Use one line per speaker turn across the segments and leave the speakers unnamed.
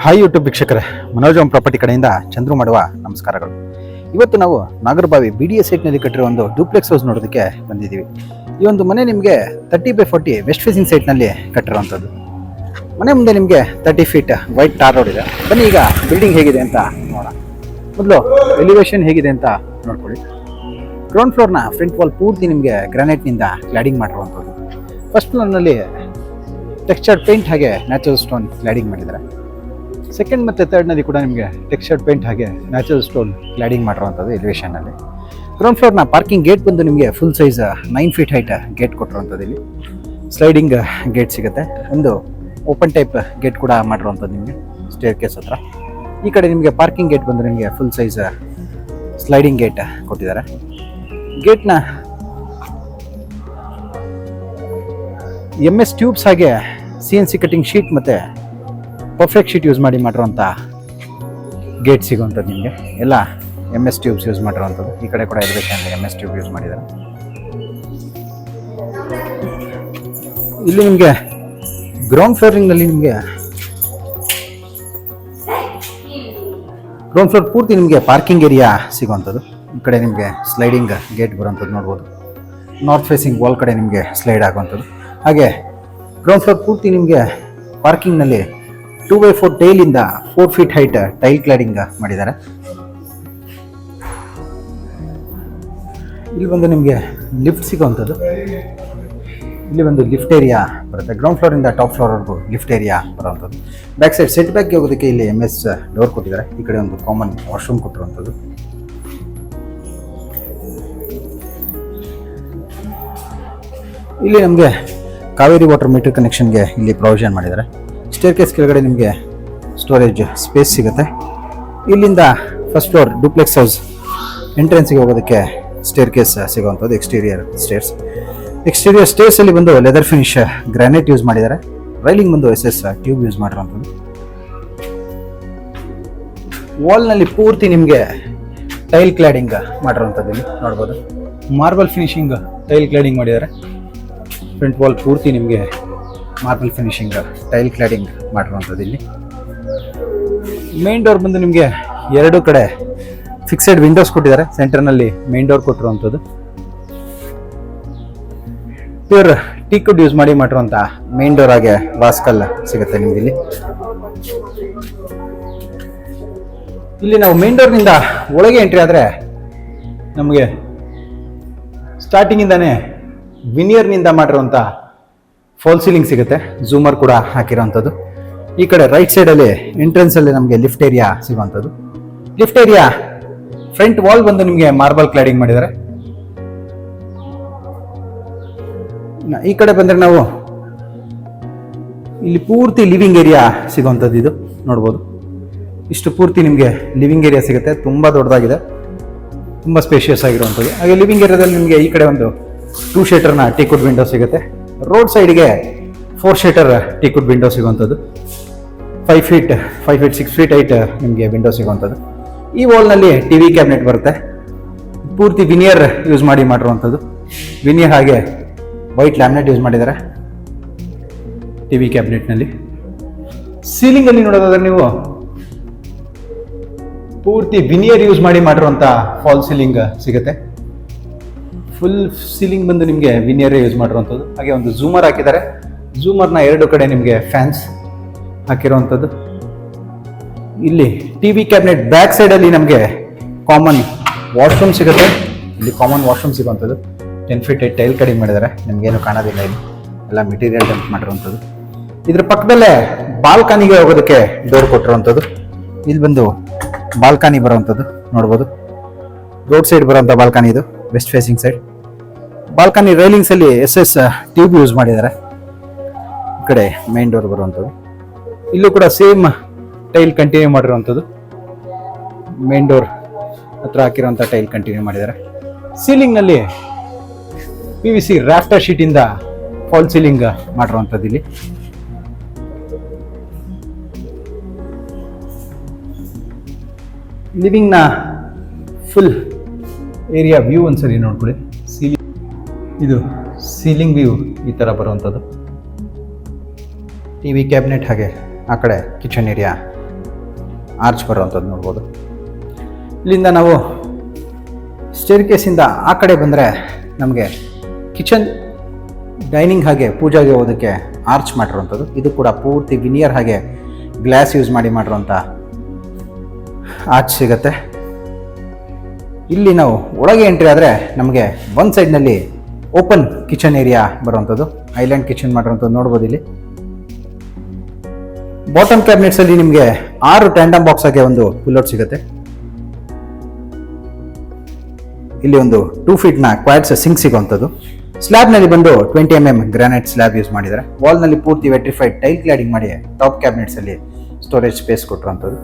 Hi YouTube ವೀಕ್ಷಕರೇ, Manoj property ಕಡೆಯಿಂದ ಚಂದ್ರು ಮಾಡುವ ನಮಸ್ಕಾರಗಳು. ಇವತ್ತು ನಾವು ನಾಗರಬಾವಿ BDS ಸೈಟ್ನಲ್ಲಿ ಕಟ್ಟಿರೋ ಒಂದು ಡೂಪ್ಲೆಕ್ಸ್ ಹೌಸ್ ನೋಡೋದಕ್ಕೆ ಬಂದಿದ್ದೀವಿ. ಈ ಒಂದು ಮನೆ ನಿಮಗೆ 30x40 ವೆಸ್ಟ್ ಫೇಸಿಂಗ್ ಸೈಟ್ನಲ್ಲಿ ಕಟ್ಟಿರೋವಂಥದ್ದು. ಮನೆ ಮುಂದೆ ನಿಮಗೆ 30 ಫೀಟ್ ವೈಟ್ ಟಾರ್ ರೋಡ್ ಇದೆ. ಬನ್ನಿ ಈಗ ಬಿಲ್ಡಿಂಗ್ ಹೇಗಿದೆ ಅಂತ ನೋಡೋಣ. ಮೊದಲು ಎಲಿವೇಶನ್ ಹೇಗಿದೆ ಅಂತ ನೋಡ್ಕೊಳ್ಳಿ. ಗ್ರೌಂಡ್ ಫ್ಲೋರ್ನ ಫ್ರಂಟ್ ವಾಲ್ ಪೂರ್ತಿ ನಿಮಗೆ ಗ್ರಾನೈಟ್ನಿಂದ ಕ್ಲಾಡಿಂಗ್ ಮಾಡಿರುವಂಥದ್ದು. ಫಸ್ಟ್ ಫ್ಲೋರ್ನಲ್ಲಿ ಟೆಕ್ಸ್ಚರ್ಡ್ ಪೇಂಟ್ ಹಾಗೆ ನ್ಯಾಚುರಲ್ ಸ್ಟೋನ್ ಕ್ಲಾಡಿಂಗ್ ಮಾಡಿದ್ದಾರೆ. ಸೆಕೆಂಡ್ ಮತ್ತು ಥರ್ಡ್ನಲ್ಲಿ ಕೂಡ ನಿಮಗೆ ಟೆಕ್ಸ್ಚರ್ಡ್ ಪೇಂಟ್ ಹಾಗೆ ನ್ಯಾಚುರಲ್ ಸ್ಟೋನ್ ಕ್ಲಾಡಿಂಗ್ ಮಾಡಿರುವಂಥದ್ದು ಎಲಿವೇಷನಲ್ಲಿ. ಗ್ರೌಂಡ್ ಫ್ಲೋರ್ನ ಪಾರ್ಕಿಂಗ್ ಗೇಟ್ ಬಂದು ನಿಮಗೆ full size 9 feet height gate ಕೊಟ್ಟಿರುವಂಥದ್ದು. ಇಲ್ಲಿ ಸ್ಲೈಡಿಂಗ್ ಗೇಟ್ ಸಿಗುತ್ತೆ. ಒಂದು ಓಪನ್ ಟೈಪ್ ಗೇಟ್ ಕೂಡ ಮಾಡಿರುವಂಥದ್ದು ನಿಮಗೆ ಸ್ಟೇರ್ ಕೇಸ್ ಹತ್ರ. ಈ ಕಡೆ ನಿಮಗೆ ಪಾರ್ಕಿಂಗ್ ಗೇಟ್ ಬಂದು ನಿಮಗೆ ಫುಲ್ ಸೈಜ್ ಸ್ಲೈಡಿಂಗ್ ಗೇಟ್ ಕೊಟ್ಟಿದ್ದಾರೆ. ಗೇಟ್ನ MS ಟ್ಯೂಬ್ಸ್ ಹಾಗೆ CNC ಕಟಿಂಗ್ ಶೀಟ್ ಮತ್ತು ಪರ್ಫೆಕ್ಟ್ ಶೀಟ್ ಯೂಸ್ ಮಾಡಿರುವಂಥ ಗೇಟ್ ಸಿಗುವಂಥದ್ದು ನಿಮಗೆ. ಎಲ್ಲ MS ಟ್ಯೂಬ್ಸ್ ಯೂಸ್ ಮಾಡಿರುವಂಥದ್ದು. ಈ ಕಡೆ ಕೂಡ ಎಲಿವೇಶನ್ MS ಟ್ಯೂಬ್ ಯೂಸ್ ಮಾಡಿದ್ದಾರೆ. ಇಲ್ಲಿ ನಿಮಗೆ ಗ್ರೌಂಡ್ ಫ್ಲೋರಿಂಗ್ನಲ್ಲಿ ನಿಮಗೆ ಗ್ರೌಂಡ್ ಫ್ಲೋರ್ ಪೂರ್ತಿ ನಿಮಗೆ ಪಾರ್ಕಿಂಗ್ ಏರಿಯಾ ಸಿಗುವಂಥದ್ದು. ಈ ಕಡೆ ನಿಮಗೆ ಸ್ಲೈಡಿಂಗ್ ಗೇಟ್ ಬರುವಂಥದ್ದು ನೋಡ್ಬೋದು. ನಾರ್ತ್ ಫೇಸಿಂಗ್ ವಾಲ್ ಕಡೆ ನಿಮಗೆ ಸ್ಲೈಡ್ ಆಗುವಂಥದ್ದು. ಹಾಗೆ ಗ್ರೌಂಡ್ ಫ್ಲೋರ್ ಪೂರ್ತಿ ನಿಮಗೆ ಪಾರ್ಕಿಂಗ್ನಲ್ಲಿ 2x4 ಟೈಲಿಂದ 4 ಫೀಟ್ ಹೈಟ್ ಟೈಲ್ ಕ್ಲಾಡಿಂಗ್ ಮಾಡಿದ್ದಾರೆ. ಇಲ್ಲಿ ಬಂದು ನಿಮಗೆ ಲಿಫ್ಟ್ ಸಿಗುವಂಥದ್ದು. ಇಲ್ಲಿ ಒಂದು ಲಿಫ್ಟ್ ಏರಿಯಾ ಬರುತ್ತೆ. ಗ್ರೌಂಡ್ ಫ್ಲೋರಿಂದ ಟಾಪ್ ಫ್ಲೋರ್ವರೆಗೂ ಲಿಫ್ಟ್ ಏರಿಯಾ ಬರುವಂಥದ್ದು. ಬ್ಯಾಕ್ ಸೈಡ್ ಸೆಟ್ ಬ್ಯಾಕ್ಗೆ ಹೋಗೋದಕ್ಕೆ ಇಲ್ಲಿ MS ಡೋರ್ ಕೊಟ್ಟಿದ್ದಾರೆ. ಈ ಕಡೆ ಒಂದು ಕಾಮನ್ ವಾಶ್ರೂಮ್ ಕೊಟ್ಟಿರುವಂಥದ್ದು. ಇಲ್ಲಿ ನಮಗೆ ಕಾವೇರಿ ವಾಟರ್ ಮೀಟರ್ ಕನೆಕ್ಷನ್ಗೆ ಇಲ್ಲಿ ಪ್ರೊವಿಷನ್ ಮಾಡಿದ್ದಾರೆ. ಸ್ಟೇರ್ ಕೇಸ್ ಕೆಳಗಡೆ ನಿಮಗೆ ಸ್ಟೋರೇಜ್ ಸ್ಪೇಸ್ ಸಿಗುತ್ತೆ. ಇಲ್ಲಿಂದ ಫಸ್ಟ್ ಫ್ಲೋರ್ ಡೂಪ್ಲೆಕ್ಸ್ ಹೌಸ್ ಎಂಟ್ರೆನ್ಸ್ಗೆ ಹೋಗೋದಕ್ಕೆ ಸ್ಟೇರ್ ಕೇಸ್ ಸಿಗುವಂಥದ್ದು. ಎಕ್ಸ್ಟೀರಿಯರ್ ಸ್ಟೇರ್ಸಲ್ಲಿ ಬಂದು ಲೆದರ್ ಫಿನಿಶ್ ಗ್ರಾನೈಟ್ ಯೂಸ್ ಮಾಡಿದ್ದಾರೆ. ರೈಲಿಂಗ್ ಬಂದು SS ಟ್ಯೂಬ್ ಯೂಸ್ ಮಾಡಿರುವಂಥದ್ದು. ವಾಲ್ನಲ್ಲಿ ಪೂರ್ತಿ ನಿಮಗೆ ಟೈಲ್ ಕ್ಲಾಡಿಂಗ್ ಮಾಡಿರುವಂಥದ್ದು ಇಲ್ಲಿ ನೋಡ್ಬೋದು. ಮಾರ್ಬಲ್ ಫಿನಿಶಿಂಗ್ ಟೈಲ್ ಕ್ಲಾಡಿಂಗ್ ಮಾಡಿದ್ದಾರೆ. ಫ್ರಂಟ್ ವಾಲ್ ಪೂರ್ತಿ ನಿಮಗೆ ಮಾರ್ಬಲ್ ಫಿನಿಶಿಂಗ್ ಟೈಲ್ ಕ್ಲಾಡಿಂಗ್ ಮಾಡಿರುವಂಥದ್ದು. ಇಲ್ಲಿ ಮೇನ್ ಡೋರ್ ಬಂದು ನಿಮಗೆ ಎರಡು ಕಡೆ ಫಿಕ್ಸೆಡ್ ವಿಂಡೋಸ್ ಕೊಟ್ಟಿದ್ದಾರೆ. ಸೆಂಟರ್ನಲ್ಲಿ ಮೇನ್ ಡೋರ್ ಕೊಟ್ಟಿರುವಂಥದ್ದು. ಪ್ಯೂರ್ ಟೀಕುಡ್ ಯೂಸ್ ಮಾಡಿರುವಂಥ ಮೇನ್ ಡೋರ್ ಹಾಗೆ ಬಾಸ್ಕಲ್ ಸಿಗುತ್ತೆ ನಿಮ್ಗೆ ಇಲ್ಲಿ. ಇಲ್ಲಿ ನಾವು ಮೇನ್ ಡೋರ್ನಿಂದ ಒಳಗೆ ಎಂಟ್ರಿ ಆದರೆ ನಮಗೆ ಸ್ಟಾರ್ಟಿಂಗಿಂದಾನೇ ವಿನಿಯರ್ನಿಂದ ಮಾಡಿರುವಂಥ ಫಾಲ್ ಸೀಲಿಂಗ್ ಸಿಗುತ್ತೆ. ಝೂಮರ್ ಕೂಡ ಹಾಕಿರೋವಂಥದ್ದು. ಈ ಕಡೆ ರೈಟ್ ಸೈಡಲ್ಲಿ ಎಂಟ್ರೆನ್ಸಲ್ಲಿ ನಮಗೆ ಲಿಫ್ಟ್ ಏರಿಯಾ ಸಿಗುವಂಥದ್ದು. ಲಿಫ್ಟ್ ಏರಿಯಾ ಫ್ರಂಟ್ ವಾಲ್ ಬಂದು ನಿಮಗೆ ಮಾರ್ಬಲ್ ಕ್ಲಾಡಿಂಗ್ ಮಾಡಿದ್ದಾರೆ. ಈ ಕಡೆ ಬಂದರೆ ನಾವು ಇಲ್ಲಿ ಪೂರ್ತಿ ಲಿವಿಂಗ್ ಏರಿಯಾ ಸಿಗುವಂಥದ್ದು. ಇದು ನೋಡ್ಬೋದು. ಇಷ್ಟು ಪೂರ್ತಿ ನಿಮಗೆ ಲಿವಿಂಗ್ ಏರಿಯಾ ಸಿಗುತ್ತೆ. ತುಂಬ ದೊಡ್ಡದಾಗಿದೆ, ತುಂಬ ಸ್ಪೇಷಿಯಸ್ ಆಗಿರುವಂಥದ್ದು. ಹಾಗೆ ಲಿವಿಂಗ್ ಏರಿಯಾದಲ್ಲಿ ನಿಮಗೆ ಈ ಕಡೆ ಒಂದು 2 ಶೇಟರ್ನ ಟೀಕುಡ್ ವಿಂಡೋ ಸಿಗುತ್ತೆ. ರೋಡ್ ಸೈಡ್ಗೆ 4 ಶೇಟರ್ ಟೀಕುಡ್ ವಿಂಡೋ ಸಿಗುವಂಥದ್ದು. 5 ಫೀಟ್ 6 ಫೀಟ್ ಹೈಟ್ ನಿಮಗೆ ವಿಂಡೋ ಸಿಗುವಂಥದ್ದು. ಈ ವಾಲ್ನಲ್ಲಿ TV ಕ್ಯಾಬಿನೆಟ್ ಬರುತ್ತೆ. ಪೂರ್ತಿ ವಿನಿಯರ್ ಯೂಸ್ ಮಾಡಿರುವಂಥದ್ದು. ವಿನಿಯರ್ ಹಾಗೆ ವೈಟ್ ಲ್ಯಾಮಿನೇಟ್ ಯೂಸ್ ಮಾಡಿದ್ದಾರೆ TV ಕ್ಯಾಬಿನೆಟ್ನಲ್ಲಿ. ಸೀಲಿಂಗಲ್ಲಿ ನೋಡೋದಾದ್ರೆ ನೀವು ಪೂರ್ತಿ ವಿನಿಯರ್ ಯೂಸ್ ಮಾಡಿರುವಂಥ ಫಾಲ್ ಸೀಲಿಂಗ್ ಸಿಗುತ್ತೆ. ಫುಲ್ ಸೀಲಿಂಗ್ ಬಂದು ನಿಮಗೆ ವಿನಿಯರ್ ಯೂಸ್ ಮಾಡಿರುವಂಥದ್ದು. ಹಾಗೆ ಒಂದು ಝೂಮರ್ ಹಾಕಿದ್ದಾರೆ. ಝೂಮರ್ನ ಎರಡು ಕಡೆ ನಿಮಗೆ ಫ್ಯಾನ್ಸ್ ಹಾಕಿರುವಂಥದ್ದು. ಇಲ್ಲಿ TV ಕ್ಯಾಬಿನೆಟ್ ಬ್ಯಾಕ್ ಸೈಡಲ್ಲಿ ನಮಗೆ ಕಾಮನ್ ವಾಶ್ರೂಮ್ ಸಿಗುತ್ತೆ. ಇಲ್ಲಿ ಕಾಮನ್ ವಾಶ್ರೂಮ್ ಸಿಗುವಂಥದ್ದು. 10 ಫೀಟ್ ಟೈಲ್ ಕಡಿಂಗ್ ಮಾಡಿದ್ದಾರೆ. ನಿಮಗೇನು ಕಾಣೋದಿಲ್ಲ. ಇಲ್ಲಿ ಎಲ್ಲ ಮೆಟೀರಿಯಲ್ ಡಂಪ್ ಮಾಡಿರುವಂಥದ್ದು. ಇದ್ರ ಪಕ್ಕದಲ್ಲೇ ಬಾಲ್ಕನಿಗೆ ಹೋಗೋದಕ್ಕೆ ಡೋರ್ ಕೊಟ್ಟಿರುವಂಥದ್ದು. ಇಲ್ಲಿ ಬಂದು ಬಾಲ್ಕನಿ ಬರುವಂಥದ್ದು ನೋಡ್ಬೋದು. ರೋಡ್ ಸೈಡ್ ಬರುವಂಥ ಬಾಲ್ಕನಿ ಇದು, west facing side. Balcony railings ಅಲ್ಲಿ SS ಟ್ಯೂಬ್ ಯೂಸ್ ಮಾಡಿದ್ದಾರೆ. ಈ ಕಡೆ ಮೇನ್ ಡೋರ್ ಬರುವಂಥದ್ದು. ಇಲ್ಲೂ ಕೂಡ ಸೇಮ್ ಟೈಲ್ ಕಂಟಿನ್ಯೂ ಮಾಡಿರುವಂಥದ್ದು. ಮೇನ್ ಡೋರ್ ಹತ್ರ ಹಾಕಿರುವಂಥ ಟೈಲ್ ಕಂಟಿನ್ಯೂ ಮಾಡಿದ್ದಾರೆ. ಸೀಲಿಂಗ್ನಲ್ಲಿ PVC ರಾಫ್ಟರ್ ಶೀಟಿಂದ ಫಾಲ್ ಸೀಲಿಂಗ್ ಮಾಡಿರುವಂಥದ್ದು. ಇಲ್ಲಿ ಲಿವಿಂಗ್ನ ಫುಲ್ ಏರಿಯಾ ವ್ಯೂ ಒಂದ್ಸರಿ ನೋಡ್ಕೊಳ್ಳಿ. ಇದು ಸೀಲಿಂಗ್ ವ್ಯೂ ಈ ಥರ ಬರುವಂಥದ್ದು. TV ಕ್ಯಾಬಿನೆಟ್ ಹಾಗೆ ಆ ಕಡೆ ಕಿಚನ್ ಏರಿಯಾ ಆರ್ಚ್ ಬರುವಂಥದ್ದು ನೋಡ್ಬೋದು. ಇಲ್ಲಿಂದ ನಾವು ಸ್ಟೇರ್ ಕೇಸಿಂದ ಆ ಕಡೆ ಬಂದರೆ ನಮಗೆ ಕಿಚನ್ ಡೈನಿಂಗ್ ಹಾಗೆ ಪೂಜಾಗೆ ಹೋಗೋದಕ್ಕೆ ಆರ್ಚ್ ಮಾಡಿರುವಂಥದ್ದು. ಇದು ಕೂಡ ಪೂರ್ತಿ ವಿನಿಯರ್ ಹಾಗೆ ಗ್ಲಾಸ್ ಯೂಸ್ ಮಾಡಿ ಮಾಡಿರುವಂಥ ಆರ್ಚ್ ಸಿಗುತ್ತೆ. ಇಲ್ಲಿ ನಾವು ಒಳಗೆ ಎಂಟ್ರಿ ಆದರೆ ನಮಗೆ ಒಂದು ಸೈಡ್ನಲ್ಲಿ ಓಪನ್ ಕಿಚನ್ ಏರಿಯಾ ಬರುವಂಥದ್ದು, ಐಲ್ಯಾಂಡ್ ಕಿಚನ್ ಮಾಡಿರುವಂಥದ್ದು ನೋಡ್ಬೋದು. ಇಲ್ಲಿ ಬಾಟಮ್ ಕ್ಯಾಬಿನೆಟ್ಸಲ್ಲಿ ನಿಮಗೆ 6 ಟ್ಯಾಂಡಮ್ ಬಾಕ್ಸ್ ಆಗಿ ಒಂದು ಪುಲ್ಔಟ್ ಸಿಗುತ್ತೆ. ಇಲ್ಲಿ ಒಂದು 2 ಫೀಟ್ನ ಕ್ವಾಡ್ಸ್ ಸಿಂಕ್ ಸಿಗುವಂಥದ್ದು. ಸ್ಲ್ಯಾಬ್ನಲ್ಲಿ ಬಂದು 20 mm ಗ್ರಾನೈಟ್ ಸ್ಲ್ಯಾಬ್ ಯೂಸ್ ಮಾಡಿದ್ದಾರೆ. ವಾಲ್ನಲ್ಲಿ ಪೂರ್ತಿ ವೆಟ್ರಿಫೈಡ್ ಟೈಲ್ ಕ್ಲಾಡಿಂಗ್ ಮಾಡಿ ಟಾಪ್ ಕ್ಯಾಬಿನೆಟ್ಸಲ್ಲಿ ಸ್ಟೋರೇಜ್ ಸ್ಪೇಸ್ ಕೊಟ್ಟಿರುವಂಥದ್ದು.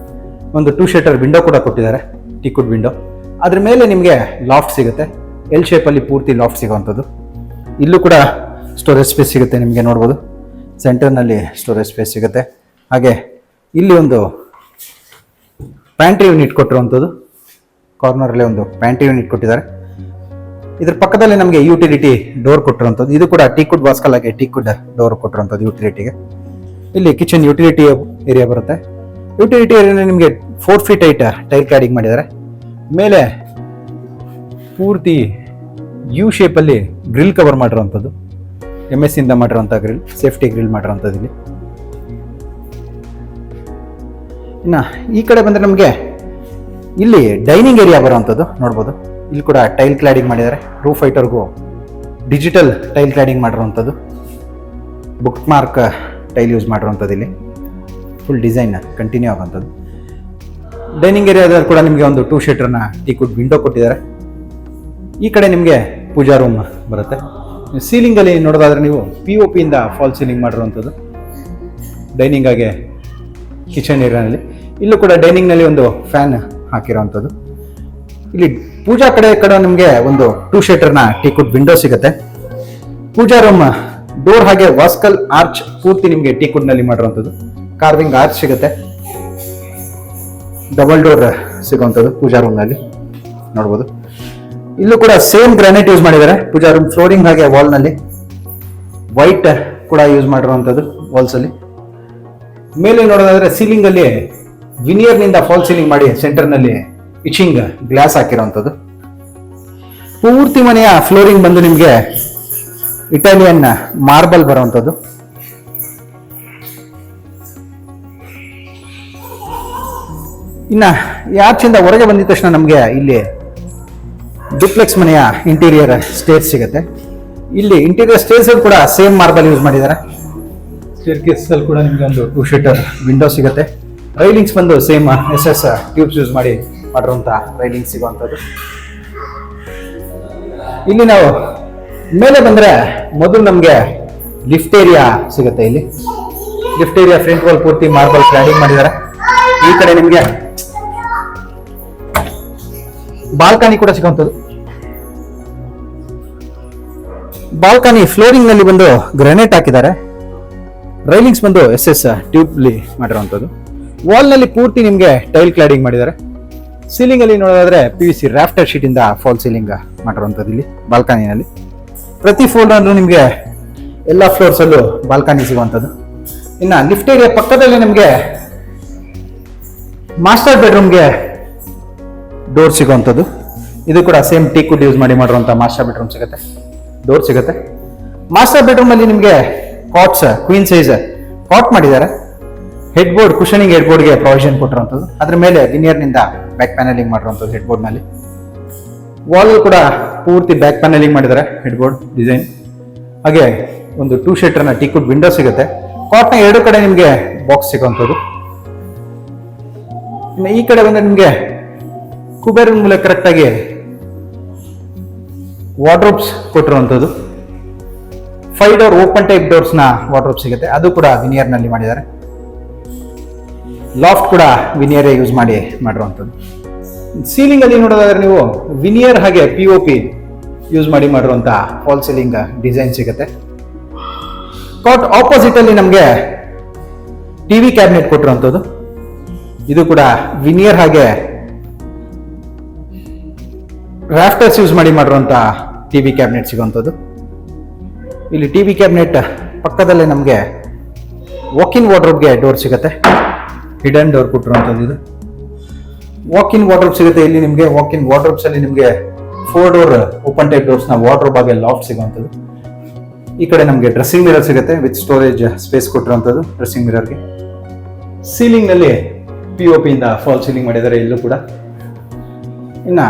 ಒಂದು 2 ಶಟರ್ ವಿಂಡೋ ಕೂಡ ಕೊಟ್ಟಿದ್ದಾರೆ, ಟೀಕುಡ್ ವಿಂಡೋ. ಅದ್ರ ಮೇಲೆ ನಿಮಗೆ ಲಾಫ್ಟ್ ಸಿಗುತ್ತೆ, ಎಲ್ ಶೇಪಲ್ಲಿ ಪೂರ್ತಿ ಲಾಫ್ಟ್ ಸಿಗುವಂಥದ್ದು. ಇಲ್ಲೂ ಕೂಡ ಸ್ಟೋರೇಜ್ ಸ್ಪೇಸ್ ಸಿಗುತ್ತೆ ನಿಮಗೆ ನೋಡ್ಬೋದು. ಸೆಂಟರ್ನಲ್ಲಿ ಸ್ಟೋರೇಜ್ ಸ್ಪೇಸ್ ಸಿಗುತ್ತೆ. ಹಾಗೆ ಇಲ್ಲಿ ಒಂದು ಪ್ಯಾಂಟ್ರಿ ಯೂನಿಟ್ ಕೊಟ್ಟಿರುವಂಥದ್ದು, ಕಾರ್ನರಲ್ಲಿ ಒಂದು ಪ್ಯಾಂಟ್ರಿ ಯೂನಿಟ್ ಕೊಟ್ಟಿದ್ದಾರೆ. ಇದ್ರ ಪಕ್ಕದಲ್ಲಿ ನಮಗೆ ಯುಟಿಲಿಟಿ ಡೋರ್ ಕೊಟ್ಟಿರುವಂಥದ್ದು. ಇದು ಕೂಡ ಟೀಕುಡ್ ವಾಸ್ಕಲ್ ಆಗಿ ಟೀಕುಡ್ ಡೋರ್ ಕೊಟ್ಟಿರುವಂಥದ್ದು ಯುಟಿಲಿಟಿಗೆ. ಇಲ್ಲಿ ಕಿಚನ್ ಯುಟಿಲಿಟಿ ಏರಿಯಾ ಬರುತ್ತೆ. ಯುಟಿಲಿಟಿ ಏರಿಯಾ ನಿಮಗೆ 4 ಫೀಟ್ ಹೈಟ್ ಟೈಲ್ ಕ್ಲಾಡಿಂಗ್ ಮಾಡಿದ್ದಾರೆ. ಮೇಲೆ ಪೂರ್ತಿ ಯು ಶೇಪಲ್ಲಿ ಗ್ರಿಲ್ ಕವರ್ ಮಾಡಿರುವಂಥದ್ದು, MS ಇಂದ ಮಾಡಿರುವಂಥ ಗ್ರಿಲ್, ಸೇಫ್ಟಿ ಗ್ರಿಲ್ ಮಾಡಿರುವಂಥದ್ದು. ಇಲ್ಲಿ ಇನ್ನು ಈ ಕಡೆ ಬಂದರೆ ನಮಗೆ ಇಲ್ಲಿ ಡೈನಿಂಗ್ ಏರಿಯಾ ಬರುವಂಥದ್ದು ನೋಡ್ಬೋದು. ಇಲ್ಲಿ ಕೂಡ ಟೈಲ್ ಕ್ಲಾಡಿಂಗ್ ಮಾಡಿದ್ದಾರೆ. ರೂಫ್ ಹೈಟರ್ಗೂ ಡಿಜಿಟಲ್ ಟೈಲ್ ಕ್ಲಾಡಿಂಗ್ ಮಾಡಿರುವಂಥದ್ದು, ಬುಕ್ ಮಾರ್ಕ್ ಟೈಲ್ ಯೂಸ್ ಮಾಡಿರುವಂಥದ್ದು. ಇಲ್ಲಿ ಫುಲ್ ಡಿಸೈನ್ ಕಂಟಿನ್ಯೂ ಆಗುವಂಥದ್ದು. ಡೈನಿಂಗ್ ಏರಿಯಾದಲ್ಲಿ ಕೂಡ ನಿಮಗೆ ಒಂದು 2 ಶಟರ್ನ ಟೀಕುಡ್ ವಿಂಡೋ ಕೊಟ್ಟಿದ್ದಾರೆ. ಈ ಕಡೆ ನಿಮಗೆ ಪೂಜಾ ರೂಮ್ ಬರುತ್ತೆ. ಸೀಲಿಂಗಲ್ಲಿ ನೋಡೋದಾದ್ರೆ ನೀವು POP ಇಂದ ಫಾಲ್ ಸೀಲಿಂಗ್ ಮಾಡಿರುವಂಥದ್ದು ಡೈನಿಂಗ್ ಆಗಿ ಕಿಚನ್ ಏರಿಯಾನಲ್ಲಿ. ಇಲ್ಲೂ ಕೂಡ ಡೈನಿಂಗ್ನಲ್ಲಿ ಒಂದು ಫ್ಯಾನ್ ಹಾಕಿರೋವಂಥದ್ದು. ಇಲ್ಲಿ ಪೂಜಾ ಕಡೆ ನಿಮಗೆ ಒಂದು 2 ಶಟರ್ನ ಟೀಕುಡ್ ವಿಂಡೋ ಸಿಗುತ್ತೆ. ಪೂಜಾ ರೂಮ್ ಡೋರ್ ಹಾಗೆ ವಾಸ್ಕಲ್ ಆರ್ಚ್ ಪೂರ್ತಿ ನಿಮಗೆ ಟೀಕುಡ್ನಲ್ಲಿ ಮಾಡಿರುವಂಥದ್ದು. ಕಾರ್ವಿಂಗ್ ಆರ್ಚ್ ಸಿಗುತ್ತೆ, ಡಬಲ್ ಡೋರ್ ಸಿಗುವಂಥದ್ದು ಪೂಜಾ ರೂಮ್ನಲ್ಲಿ ನೋಡ್ಬೋದು. ಇಲ್ಲೂ ಕೂಡ ಸೇಮ್ ಗ್ರಾನೈಟ್ ಯೂಸ್ ಮಾಡಿದ್ದಾರೆ. ಪೂಜಾ ರೂಮ್ ಫ್ಲೋರಿಂಗ್ ಹಾಗೆ ವಾಲ್ನಲ್ಲಿ ವೈಟ್ ಕೂಡ ಯೂಸ್ ಮಾಡಿರುವಂಥದ್ದು ವಾಲ್ಸಲ್ಲಿ. ಮೇಲೆ ನೋಡೋದಾದ್ರೆ ಸೀಲಿಂಗಲ್ಲಿ ವಿನಿಯರ್ನಿಂದ ಫಾಲ್ ಸೀಲಿಂಗ್ ಮಾಡಿ ಸೆಂಟರ್ನಲ್ಲಿ ಇಚಿಂಗ್ ಗ್ಲಾಸ್ ಹಾಕಿರೋವಂಥದ್ದು. ಪೂರ್ತಿ ಮನೆಯ ಫ್ಲೋರಿಂಗ್ ಬಂದು ನಿಮಗೆ ಇಟಾಲಿಯನ್ ಮಾರ್ಬಲ್ ಬರುವಂಥದ್ದು. ಇನ್ನು ಆಚೆಯಿಂದ ಹೊರಗೆ ಬಂದಿದ ತಕ್ಷಣ ನಮಗೆ ಇಲ್ಲಿ ಡುಪ್ಲೆಕ್ಸ್ ಮನೆಯ ಇಂಟೀರಿಯರ್ ಸ್ಟೇರ್ಸ್ ಸಿಗುತ್ತೆ. ಇಲ್ಲಿ ಇಂಟೀರಿಯರ್ ಸ್ಟೇರ್ಸ್ ಕೂಡ ಸೇಮ್ ಮಾರ್ಬಲ್ ಯೂಸ್ ಮಾಡಿದ್ದಾರೆ. ಸ್ಟೇರ್ ಕೇಸಲ್ಲಿ ಕೂಡ ನಿಮಗೆ ಒಂದು 2 ಶಟರ್ ವಿಂಡೋ ಸಿಗುತ್ತೆ. ರೈಲಿಂಗ್ಸ್ ಬಂದು ಸೇಮ್ SS ಟ್ಯೂಬ್ಸ್ ಯೂಸ್ ಮಾಡಿರುವಂಥ ರೈಲಿಂಗ್ ಸಿಗುವಂಥದ್ದು. ಇಲ್ಲಿ ನಾವು ಮೇಲೆ ಬಂದರೆ ಮೊದಲು ನಮಗೆ ಲಿಫ್ಟ್ ಏರಿಯಾ ಸಿಗುತ್ತೆ. ಇಲ್ಲಿ ಲಿಫ್ಟ್ ಏರಿಯಾ ಫ್ರಂಟ್ ವಾಲ್ ಪೂರ್ತಿ ಮಾರ್ಬಲ್ ಕ್ಲಾಡಿಂಗ್ ಮಾಡಿದ್ದಾರೆ. ಈ ಕಡೆ ನಿಮಗೆ ಬಾಲ್ಕನಿ ಕೂಡ ಸಿಗುವಂಥದ್ದು. ಬಾಲ್ಕನಿ ಫ್ಲೋರಿಂಗ್ ನಲ್ಲಿ ಬಂದು ಗ್ರಾನೈಟ್ ಹಾಕಿದ್ದಾರೆ. ರೈಲಿಂಗ್ಸ್ ಬಂದು SS ಟ್ಯೂಬ್ಲಿ ಮಾಡಿರುವಂಥದ್ದು. ವಾಲ್ ನಲ್ಲಿ ಪೂರ್ತಿ ನಿಮಗೆ ಟೈಲ್ ಕ್ಲಾಡಿಂಗ್ ಮಾಡಿದ್ದಾರೆ. ಸೀಲಿಂಗ್ ಅಲ್ಲಿ ನೋಡೋದಾದ್ರೆ PVC ರಾಫ್ಟರ್ ಶೀಟ್ ಇಂದ ಫಾಲ್ ಸೀಲಿಂಗ್ ಮಾಡಿರುವಂಥದ್ದು. ಇಲ್ಲಿ ಬಾಲ್ಕನಿನಲ್ಲಿ ಪ್ರತಿ ಫ್ಲೋರ್ ಅಲ್ಲೂ ನಿಮಗೆ ಎಲ್ಲ ಫ್ಲೋರ್ಸ್ ಅಲ್ಲೂ ಬಾಲ್ಕನಿ ಸಿಗುವಂಥದ್ದು. ಇನ್ನು ಲಿಫ್ಟ್ ಏರಿಯಾ ಪಕ್ಕದಲ್ಲಿ ನಿಮಗೆ ಮಾಸ್ಟರ್ ಬೆಡ್ರೂಮ್ಗೆ ಡೋರ್ ಸಿಗುವಂಥದ್ದು. ಇದು ಕೂಡ ಸೇಮ್ ಟೀಕುಡ್ ಯೂಸ್ ಮಾಡಿರುವಂಥ ಮಾಸ್ಟರ್ ಬೆಡ್ರೂಮ್ ಸಿಗುತ್ತೆ, ಡೋರ್ ಸಿಗುತ್ತೆ. ಮಾಸ್ಟರ್ ಬೆಡ್ರೂಮ್ ಅಲ್ಲಿ ನಿಮಗೆ ಕಾಟ್ಸ್ ಕ್ವೀನ್ ಸೈಜ್ ಕಾಟ್ ಮಾಡಿದ್ದಾರೆ. ಹೆಡ್ ಬೋರ್ಡ್ ಕುಷನಿಂಗ್ ಹೆಡ್ ಬೋರ್ಡ್ಗೆ ಪ್ರೊವಿಷನ್ ಕೊಟ್ಟಿರುವಂಥದ್ದು. ಅದ್ರ ಮೇಲೆ ವಿನಿಯರ್ನಿಂದ ಬ್ಯಾಕ್ ಪ್ಯಾನಲಿಂಗ್ ಮಾಡಿರುವಂಥದ್ದು ಹೆಡ್ ಬೋರ್ಡ್ ನಲ್ಲಿ. ವಾಲ್ ಕೂಡ ಪೂರ್ತಿ ಬ್ಯಾಕ್ ಪ್ಯಾನಲಿಂಗ್ ಮಾಡಿದ್ದಾರೆ ಹೆಡ್ ಬೋರ್ಡ್ ಡಿಸೈನ್. ಹಾಗೆ ಒಂದು 2 ಶಟರ್ನ ಟೀಕುಡ್ ವಿಂಡೋ ಸಿಗುತ್ತೆ. ಕಾಟ್ನ 2 ಕಡೆ ನಿಮಗೆ ಬಾಕ್ಸ್ ಸಿಗುವಂಥದ್ದು. ಇನ್ನು ಈ ಕಡೆ ಬಂದ್ರೆ ನಿಮಗೆ ಕುಬೇರ್ ಮೂಲಕ ಕರೆಕ್ಟ್ ಆಗಿ ವಾರ್ಡ್ರೋಬ್ಸ್ ಕೊಟ್ಟಿರುವಂಥದ್ದು. 5 ಡೋರ್ ಓಪನ್ ಟೈಪ್ ಡೋರ್ಸ್ ನ ವಾರ್ಡ್ರೋಬ್ ಸಿಗುತ್ತೆ. ಅದು ಕೂಡ ವಿನಿಯರ್ ನಲ್ಲಿ ಮಾಡಿದ್ದಾರೆ. ಲಾಫ್ಟ್ ಕೂಡ ವಿನಿಯರ್ ಯೂಸ್ ಮಾಡಿರುವಂಥದ್ದು. ಸೀಲಿಂಗ್ ಅಲ್ಲಿ ನೋಡೋದಾದ್ರೆ ನೀವು ವಿನಿಯರ್ ಹಾಗೆ POP ಯೂಸ್ ಮಾಡಿರುವಂಥ ಫಾಲ್ ಸೀಲಿಂಗ್ ಡಿಸೈನ್ ಸಿಗುತ್ತೆ. ಕಾಟ್ ಆಪೋಸಿಟ್ ಅಲ್ಲಿ ನಮಗೆ TV ಕ್ಯಾಬಿನೆಟ್ ಕೊಟ್ಟಿರುವಂಥದ್ದು. ಇದು ಕೂಡ ವಿನಿಯರ್ ಹಾಗೆ ರಾಫ್ಟರ್ಸ್ ಯೂಸ್ ಮಾಡಿರುವಂಥ TV ಕ್ಯಾಬಿನೆಟ್ ಸಿಗುವಂಥದ್ದು. ಇಲ್ಲಿ TV ಕ್ಯಾಬಿನೆಟ್ ಪಕ್ಕದಲ್ಲೇ ನಮಗೆ ವಾಕ್ ಇನ್ ವಾರ್ಡ್ರೋಬ್ಗೆ ಡೋರ್ ಸಿಗುತ್ತೆ. ಹಿಡನ್ ಡೋರ್ ಕೊಟ್ಟಿರುವಂಥದ್ದು ಇದು. ವಾಕ್ ಇನ್ ವಾರ್ಡ್ರೋಬ್ ಸಿಗುತ್ತೆ ಇಲ್ಲಿ ನಿಮಗೆ. ವಾಕ್ ಇನ್ ವಾರ್ಡ್ರೋಬ್ಸ್ ಅಲ್ಲಿ ನಿಮಗೆ 4 ಡೋರ್ ಓಪನ್ ಟೈಪ್ ಡೋರ್ಸ್ ನ ವಾರ್ಡ್ರೋಬ್ ಆಗಿ ಲಾಫ್ಟ್ ಸಿಗುವಂಥದ್ದು. ಈ ಕಡೆ ನಮಗೆ ಡ್ರೆಸ್ಸಿಂಗ್ ಮಿರರ್ ಸಿಗುತ್ತೆ ವಿತ್ ಸ್ಟೋರೇಜ್ ಸ್ಪೇಸ್ ಕೊಟ್ಟಿರುವಂಥದ್ದು ಡ್ರೆಸ್ಸಿಂಗ್ ಮಿರರ್ಗೆ. ಸೀಲಿಂಗ್ ನಲ್ಲಿ POP ಇಂದ ಫಾಲ್ ಸೀಲಿಂಗ್ ಮಾಡಿದ್ದಾರೆ ಇಲ್ಲೂ ಕೂಡ. ಇನ್ನ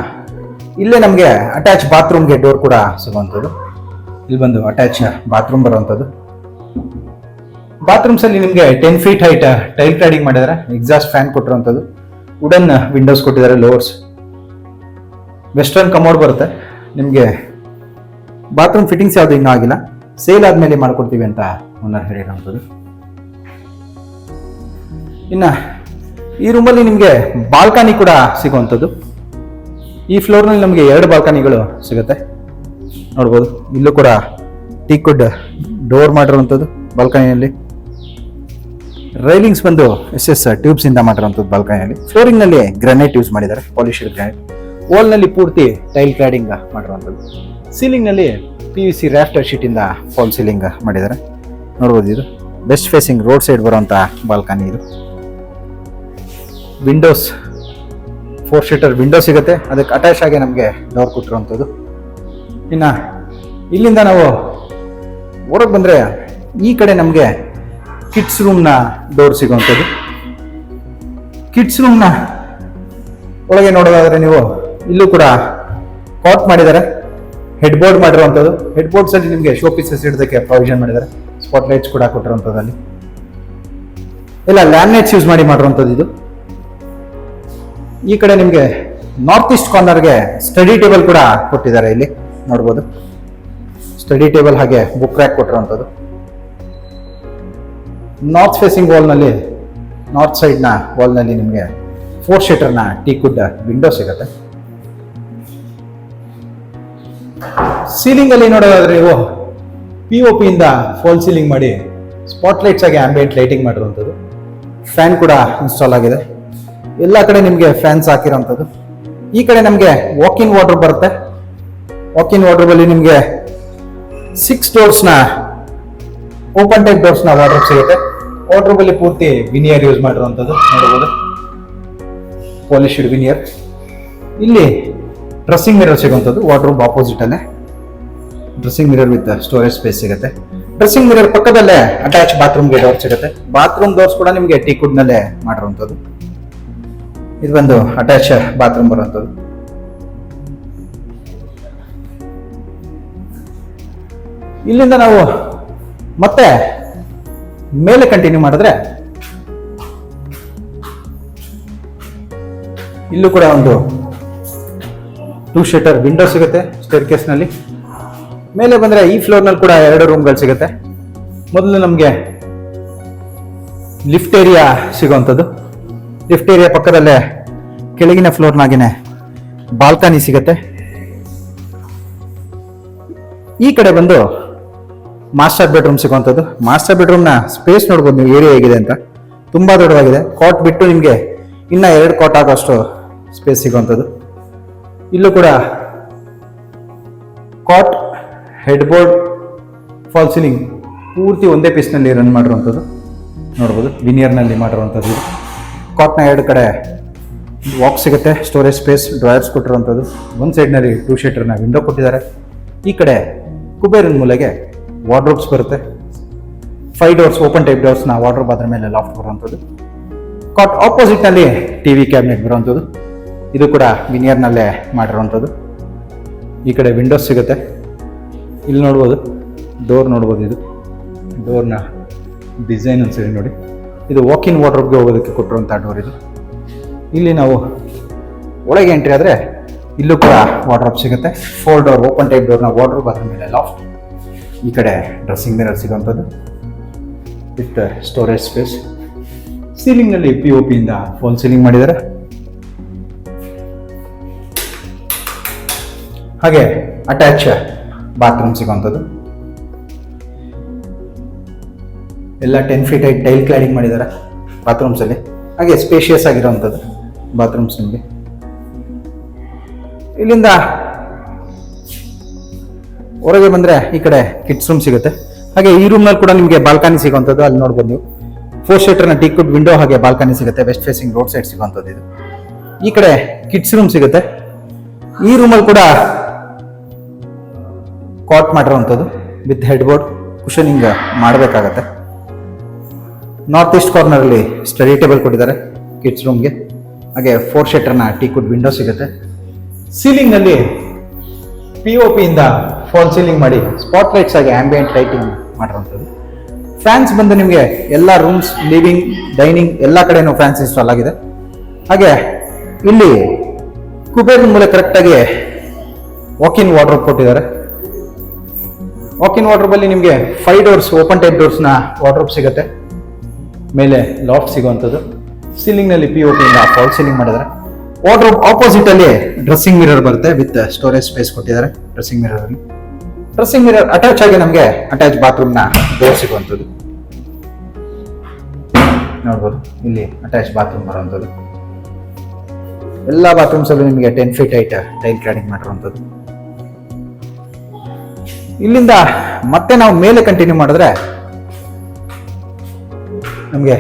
ಇಲ್ಲೇ ನಮಗೆ ಅಟ್ಯಾಚ್ ಬಾತ್ರೂಮ್ಗೆ ಡೋರ್ ಕೂಡ ಸಿಗುವಂಥದ್ದು. ಇಲ್ಲಿ ಬಂದು ಅಟ್ಯಾಚ್ ಬಾತ್ರೂಮ್ ಬರುವಂಥದ್ದು. ಬಾತ್ರೂಮ್ಸ್ ಅಲ್ಲಿ ನಿಮಗೆ 10 ಫೀಟ್ ಹೈಟ್ ಟೈಲ್ ಕ್ಲಾಡಿಂಗ್ ಮಾಡಿದ್ದಾರೆ. ಎಕ್ಸಾಸ್ಟ್ ಫ್ಯಾನ್ ಕೊಟ್ಟಿರುವಂಥದ್ದು. ವುಡನ್ ವಿಂಡೋಸ್ ಕೊಟ್ಟಿದ್ದಾರೆ ಲೋವರ್ಸ್. ವೆಸ್ಟರ್ನ್ ಕಮೋಡ್ ಬರುತ್ತೆ ನಿಮಗೆ. ಬಾತ್ರೂಮ್ ಫಿಟ್ಟಿಂಗ್ಸ್ ಯಾವುದು ಇನ್ನೂ ಆಗಿಲ್ಲ, ಸೇಲ್ ಆದ್ಮೇಲೆ ಮಾಡ್ಕೊಡ್ತೀವಿ ಅಂತ ಓನರ್ ಹೇಳಿರುವಂಥದ್ದು. ಇನ್ನ ಈ ರೂಮಲ್ಲಿ ನಿಮಗೆ ಬಾಲ್ಕನಿ ಕೂಡ ಸಿಗುವಂಥದ್ದು. ಈ ಫ್ಲೋರ್ನಲ್ಲಿ ನಮಗೆ 2 ಬಾಲ್ಕನಿಗಳು ಸಿಗುತ್ತೆ ನೋಡ್ಬೋದು. ಇಲ್ಲೂ ಕೂಡ ಟೀಕ್ವುಡ್ ಡೋರ್ ಮಾಡಿರುವಂಥದ್ದು. ಬಾಲ್ಕನಿಯಲ್ಲಿ ರೈಲಿಂಗ್ಸ್ ಬಂದು SS ಟ್ಯೂಬ್ಸ್ ಇಂದ ಮಾಡಿರುವಂಥದ್ದು. ಬಾಲ್ಕನಿಯಲ್ಲಿ ಫ್ಲೋರಿಂಗ್ ನಲ್ಲಿ ಗ್ರಾನೈಟ್ ಯೂಸ್ ಮಾಡಿದ್ದಾರೆ, ಪಾಲಿಶ್ಡ್ ಗ್ರಾನೈಟ್. ವಾಲ್ ನಲ್ಲಿ ಪೂರ್ತಿ ಟೈಲ್ ಕ್ಲಾಡಿಂಗ್ ಮಾಡಿರುವಂಥದ್ದು. ಸೀಲಿಂಗ್ ನಲ್ಲಿ PVC ರಾಫ್ಟರ್ ಶೀಟ್ ಇಂದ ಫಾಲ್ ಸೀಲಿಂಗ್ ಮಾಡಿದ್ದಾರೆ ನೋಡ್ಬೋದು. ಇದು ಬೆಸ್ಟ್ ಫೇಸಿಂಗ್ ರೋಡ್ ಸೈಡ್ ಬರುವಂತ ಬಾಲ್ಕನಿ. ಇದು ವಿಂಡೋಸ್ 4 ಸೀಟರ್ ವಿಂಡೋ ಸಿಗುತ್ತೆ, ಅದಕ್ಕೆ ಅಟ್ಯಾಚ್ ಆಗಿ ನಮಗೆ ಡೋರ್ ಕೊಟ್ಟಿರುವಂಥದ್ದು. ಇನ್ನು ಇಲ್ಲಿಂದ ನಾವು ಹೊರಗೆ ಬಂದರೆ ಈ ಕಡೆ ನಮಗೆ ಕಿಡ್ಸ್ ರೂಮ್ನ ಡೋರ್ ಸಿಗುವಂಥದ್ದು. ಕಿಡ್ಸ್ ರೂಮ್ನ ಒಳಗೆ ನೋಡೋದಾದ್ರೆ ನೀವು ಇಲ್ಲೂ ಕೂಡ ಕಾಟ್ ಮಾಡಿದ್ದಾರೆ, ಹೆಡ್ ಬೋರ್ಡ್ ಮಾಡಿರುವಂಥದ್ದು. ಹೆಡ್ ಬೋರ್ಡ್ಸ್ ಅಲ್ಲಿ ನಿಮಗೆ ಶೋ ಪೀಸಸ್ ಇಡೋದಕ್ಕೆ ಪ್ರೊವಿಷನ್ ಮಾಡಿದ್ದಾರೆ. ಸ್ಪಾಟ್ ಲೈಟ್ಸ್ ಕೂಡ ಕೊಟ್ಟಿರುವಂಥದ್ದು. ಅಲ್ಲಿ ಎಲ್ಲ ಲ್ಯಾಮಿನೇಟ್ಸ್ ಯೂಸ್ ಮಾಡಿರುವಂಥದ್ದು. ಇದು ಈ ಕಡೆ ನಿಮಗೆ ನಾರ್ತ್ ಈಸ್ಟ್ ಕಾರ್ನರ್ಗೆ ಸ್ಟಡಿ ಟೇಬಲ್ ಕೂಡ ಕೊಟ್ಟಿದ್ದಾರೆ. ಇಲ್ಲಿ ನೋಡ್ಬೋದು ಸ್ಟಡಿ ಟೇಬಲ್ ಹಾಗೆ ಬುಕ್ ರ್ಯಾಕ್ ಕೊಟ್ಟಿರುವಂಥದ್ದು. ನಾರ್ತ್ ಫೇಸಿಂಗ್ ವಾಲ್ನಲ್ಲಿ, ನಾರ್ತ್ ಸೈಡ್ನ ವಾಲ್ನಲ್ಲಿ ನಿಮಗೆ 4 ಸೀಟರ್ನ ಟೀಕ್ವುಡ್ ವಿಂಡೋ ಸಿಗುತ್ತೆ. ಸೀಲಿಂಗ್ ಅಲ್ಲಿ ನೋಡೋದಾದ್ರೆ ನೀವು POP ಇಂದ ಫಾಲ್ ಸೀಲಿಂಗ್ ಮಾಡಿ ಸ್ಪಾಟ್ ಲೈಟ್ಸ್ ಆಗಿ ಆಂಬಿಯಂಟ್ ಲೈಟಿಂಗ್ ಮಾಡಿರುವಂಥದ್ದು. ಫ್ಯಾನ್ ಕೂಡ ಇನ್ಸ್ಟಾಲ್ ಆಗಿದೆ. ಎಲ್ಲ ಕಡೆ ನಿಮಗೆ ಫ್ಯಾನ್ಸ್ ಹಾಕಿರೋಂಥದ್ದು. ಈ ಕಡೆ ನಮಗೆ ವಾಕ್ ಇನ್ ವಾರ್ಡ್ರೋಬ್ ಬರುತ್ತೆ. ವಾಕ್ ಇನ್ ವಾರ್ಡ್ರೋಬ್ ಅಲ್ಲಿ ನಿಮಗೆ 6 ಡೋರ್ಸ್ನ ಓಪನ್ ಟೈಪ್ ಡೋರ್ಸ್ನ ವಾರ್ಡ್ರೋಬ್ ಸಿಗುತ್ತೆ. ವಾರ್ಡ್ರೋಬ್ ಅಲ್ಲಿ ಪೂರ್ತಿ ವಿನಿಯರ್ ಯೂಸ್ ಮಾಡಿರುವಂಥದ್ದು ನೋಡಬಹುದು, ಪಾಲಿಶ್ಡ್ ವಿನಿಯರ್. ಇಲ್ಲಿ ಡ್ರೆಸ್ಸಿಂಗ್ ಮಿರರ್ ಸಿಗುವಂಥದ್ದು. ವಾರ್ಡ್ರೋಬ್ ಆಪೋಸಿಟ್ ಅಲ್ಲೇ dressing mirror with storage space ಸಿಗುತ್ತೆ. ಡ್ರೆಸ್ಸಿಂಗ್ ಮಿರರ್ ಪಕ್ಕದಲ್ಲೇ ಅಟ್ಯಾಚ್ ಬಾತ್ರೂಮ್ಗೆ ಡೋರ್ ಸಿಗುತ್ತೆ. ಬಾತ್ರೂಮ್ ಡೋರ್ಸ್ ಕೂಡ ನಿಮಗೆ ಟೀಕ್ವುಡ್ ನಲ್ಲೇ ಮಾಡಿರುವಂಥದ್ದು. ಇದು ಒಂದು ಅಟ್ಯಾಚ್ ಬಾತ್ರೂಮ್ ಬರುವಂಥದ್ದು. ಇಲ್ಲಿಂದ ನಾವು ಮತ್ತೆ ಮೇಲೆ ಕಂಟಿನ್ಯೂ ಮಾಡಿದ್ರೆ ಇಲ್ಲೂ ಕೂಡ ಒಂದು 2 ಸೀಟರ್ ವಿಂಡೋ ಸಿಗುತ್ತೆ ಸ್ಟೇರ್ ಕೇಸ್ ನಲ್ಲಿ. ಮೇಲೆ ಬಂದ್ರೆ ಈ ಫ್ಲೋರ್ ನಲ್ಲಿ ಕೂಡ 2 ರೂಮ್ಗಳು ಸಿಗುತ್ತೆ. ಮೊದಲು ನಮಗೆ ಲಿಫ್ಟ್ ಏರಿಯಾ ಸಿಗುವಂಥದ್ದು. ಲಿಫ್ಟ್ ಏರಿಯಾ ಪಕ್ಕದಲ್ಲೇ ಕೆಳಗಿನ ಫ್ಲೋರ್ನಾಗಿನೇ ಬಾಲ್ಕನಿ ಸಿಗುತ್ತೆ. ಈ ಕಡೆ ಬಂದು ಮಾಸ್ಟರ್ ಬೆಡ್ರೂಮ್ ಸಿಗುವಂಥದ್ದು. ಮಾಸ್ಟರ್ ಬೆಡ್ರೂಮ್ನ ಸ್ಪೇಸ್ ನೋಡ್ಬೋದು ನೀವು, ಏರಿಯಾ ಹೇಗಿದೆ ಅಂತ. ತುಂಬಾ ದೊಡ್ಡದಾಗಿದೆ. ಕಾಟ್ ಬಿಟ್ಟು ನಿಮಗೆ ಇನ್ನ 2 ಕಾಟ್ ಆಗೋಷ್ಟು ಸ್ಪೇಸ್ ಸಿಗುವಂಥದ್ದು. ಇಲ್ಲೂ ಕೂಡ ಕಾಟ್, ಹೆಡ್ ಬೋರ್ಡ್, ಫಾಲ್ ಸೀಲಿಂಗ್ ಪೂರ್ತಿ ಒಂದೇ ಪೀಸ್ನಲ್ಲಿ ರನ್ ಮಾಡಿರುವಂಥದ್ದು ನೋಡ್ಬೋದು. ವಿನಿಯರ್ನಲ್ಲಿ ಮಾಡಿರುವಂಥದ್ದು. ಕಾಟ್ನ 2 ಕಡೆ ವಾಕ್ ಸಿಗುತ್ತೆ, ಸ್ಟೋರೇಜ್ ಸ್ಪೇಸ್, ಡ್ರಾಯರ್ಸ್ ಕೊಟ್ಟಿರುವಂಥದ್ದು. ಒಂದು ಸೈಡ್ನಲ್ಲಿ 2 ಸೀಟರ್ನ ವಿಂಡೋ ಕೊಟ್ಟಿದ್ದಾರೆ. ಈ ಕಡೆ ಕುಬೇರನ್ ಮೂಲೆಗೆ ವಾರ್ಡ್ರೋಬ್ಸ್ ಬರುತ್ತೆ. 5 ಡೋರ್ಸ್ ಓಪನ್ ಟೈಪ್ ಡೋರ್ಸ್ನ ವಾರ್ಡ್ರೋಬ್ ಅದ್ರ ಮೇಲೆ ಲಾಫ್ಟ್ ಬರುವಂಥದ್ದು. ಕಾಟ್ ಆಪೋಸಿಟ್ ನಲ್ಲಿ ಟಿವಿ ಕ್ಯಾಬಿನೆಟ್ ಬರುವಂಥದ್ದು. ಇದು ಕೂಡ ವಿನಿಯರ್ನಲ್ಲೇ ಮಾಡಿರುವಂಥದ್ದು. ಈ ಕಡೆ ವಿಂಡೋಸ್ ಸಿಗುತ್ತೆ. ಇಲ್ಲಿ ನೋಡ್ಬೋದು ಡೋರ್ ನೋಡ್ಬೋದು. ಇದು ಡೋರ್ನ ಡಿಸೈನ್ ಅನ್ಸರಿ ನೋಡಿ. ಇದು ವಾಕ್ ಇನ್ ವಾರ್ಡ್ರೋಬ್ಗೆ ಹೋಗೋದಕ್ಕೆ ಕೊಟ್ಟಿರುವಂಥ ಡೋರ್ ಇದು. ಇಲ್ಲಿ ನಾವು ಒಳಗೆ ಎಂಟ್ರಿ ಆದರೆ ಇಲ್ಲೂ ಕೂಡ ವಾರ್ಡ್ರೋಬ್ ಸಿಗುತ್ತೆ. 4 ಡೋರ್ ಓಪನ್ ಟೈಪ್ ಡೋರ್ನ ವಾರ್ಡ್ರೋಬ್ ಅದ್ರ ಮೇಲೆ ಲಾಫ್ಟ್. ಈ ಕಡೆ ಡ್ರೆಸ್ಸಿಂಗ್ ಮಿರರ್ ಸಿಗುವಂಥದ್ದು ವಿತ್ ಸ್ಟೋರೇಜ್ ಸ್ಪೇಸ್. ಸೀಲಿಂಗ್ನಲ್ಲಿ POP ಇಂದ ಫಾಲ್ ಸೀಲಿಂಗ್ ಮಾಡಿದ್ದಾರೆ. ಹಾಗೆ ಅಟ್ಯಾಚ್ ಬಾತ್ರೂಮ್ ಸಿಗುವಂಥದ್ದು. ಎಲ್ಲ 10 ಫೀಟ್ ಹೈಟ್ ಟೈಲ್ ಕ್ಲಾಡಿಂಗ್ ಮಾಡಿದ್ದಾರೆ ಬಾತ್ರೂಮ್ಸ್ ಅಲ್ಲಿ. ಹಾಗೆ ಸ್ಪೇಷಿಯಸ್ ಆಗಿರುವಂಥದ್ದು ಬಾತ್ರೂಮ್ಸ್ ನಿಮಗೆ. ಇಲ್ಲಿಂದ ಹೊರಗೆ ಬಂದ್ರೆ ಈ ಕಡೆ ಕಿಡ್ಸ್ ರೂಮ್ ಸಿಗುತ್ತೆ. ಹಾಗೆ ಈ ರೂಮ್ ನಲ್ಲಿ ಕೂಡ ನಿಮಗೆ ಬಾಲ್ಕನಿ ಸಿಗುವಂಥದ್ದು. ಅಲ್ಲಿ ನೋಡ್ಬೋದು ನೀವು 4 ಸೀಟರ್ನ ಟೀಕ್ವುಡ್ ವಿಂಡೋ ಹಾಗೆ ಬಾಲ್ಕನಿ ಸಿಗುತ್ತೆ. ವೆಸ್ಟ್ ಫೇಸಿಂಗ್ ರೋಡ್ ಸೈಡ್ ಸಿಗುವಂಥದ್ದು ಇದು. ಈ ಕಡೆ ಕಿಡ್ಸ್ ರೂಮ್ ಸಿಗುತ್ತೆ. ಈ ರೂಮಲ್ಲಿ ಕೂಡ ಕಾಟ್ ಮಾಡಿರೋವಂಥದ್ದು ವಿತ್ ಹೆಡ್ ಬೋರ್ಡ್ ಕುಷನಿಂಗ್ ಮಾಡಬೇಕಾಗತ್ತೆ. ನಾರ್ತ್ ಈಸ್ಟ್ ಕಾರ್ನರಲ್ಲಿ ಸ್ಟಡಿ ಟೇಬಲ್ ಕೊಟ್ಟಿದ್ದಾರೆ ಕಿಡ್ಸ್ ರೂಮ್ಗೆ. ಹಾಗೆ 4 ಶಟರ್ನ ಟೀಕುಡ್ ವಿಂಡೋ ಸಿಗುತ್ತೆ. ಸೀಲಿಂಗ್ನಲ್ಲಿ POP ಇಂದ ಫಾಲ್ ಸೀಲಿಂಗ್ ಮಾಡಿ ಸ್ಪಾಟ್ ಲೈಟ್ಸ್ ಆಗಿ ಆಂಬಿಯಂಟ್ ಲೈಟಿಂಗ್ ಮಾಡಿರೋವಂಥದ್ದು. ಫ್ಯಾನ್ಸ್ ಬಂದು ನಿಮಗೆ ಎಲ್ಲ ರೂಮ್ಸ್, ಲಿವಿಂಗ್, ಡೈನಿಂಗ್ ಎಲ್ಲ ಕಡೆನೂ ಫ್ಯಾನ್ಸ್ ಇನ್ಸ್ಟಾಲ್ ಆಗಿದೆ. ಹಾಗೆ ಇಲ್ಲಿ ಕುಬೇರ್ ಮೂಲೆ ಕರೆಕ್ಟಾಗಿ ವಾಕಿನ್ ವಾರ್ಡ್ರೋಬ್ ಕೊಟ್ಟಿದ್ದಾರೆ. ವಾಕಿನ್ ವಾರ್ಡ್ರೋಬ್ ಅಲ್ಲಿ ನಿಮಗೆ 5 ಡೋರ್ಸ್ ಓಪನ್ ಟೈಪ್ ಡೋರ್ಸ್ನ ವಾರ್ಡ್ರೋಬ್ ಸಿಗುತ್ತೆ. ಮೇಲೆ ಲಾಫ್ಟ್ ಸಿಗುವಂಥದ್ದು. ಸೀಲಿಂಗ್ನಲ್ಲಿ POP ಇಂದ ಫಾಲ್ ಸೀಲಿಂಗ್ ಮಾಡಿದ್ದಾರೆ. ವಾರ್ಡ್ರೋಬ್ ಆಪೋಸಿಟ್ ಅಲ್ಲಿ ಡ್ರೆಸ್ಸಿಂಗ್ ಮಿರರ್ ಬರುತ್ತೆ ವಿತ್ ಸ್ಟೋರೇಜ್ ಸ್ಪೇಸ್ ಕೊಟ್ಟಿದ್ದಾರೆ. ಡ್ರೆಸ್ಸಿಂಗ್ ಮಿರರ್ ಅಟ್ಯಾಚ್ ಆಗಿ ನಮಗೆ ಅಟ್ಯಾಚ್ ಬಾತ್ರೂಮ್ನ ಡೋರ್ ಸಿಗುವಂಥದ್ದು ನೋಡ್ಬೋದು. ಇಲ್ಲಿ ಅಟ್ಯಾಚ್ ಬಾತ್ರೂಮ್ ಬರುವಂಥದ್ದು. ಎಲ್ಲ ಬಾತ್ರೂಮ್ಸ್ ಅಲ್ಲೂ ನಿಮಗೆ 10 feet ಹೈಟ್ ಟೈಲ್ ಕ್ಲಾಡಿಂಗ್ ಮಾಡಿರುವಂಥದ್ದು. ಇಲ್ಲಿಂದ ಮತ್ತೆ ನಾವು ಮೇಲೆ ಕಂಟಿನ್ಯೂ ಮಾಡಿದ್ರೆ ನಮಗೆ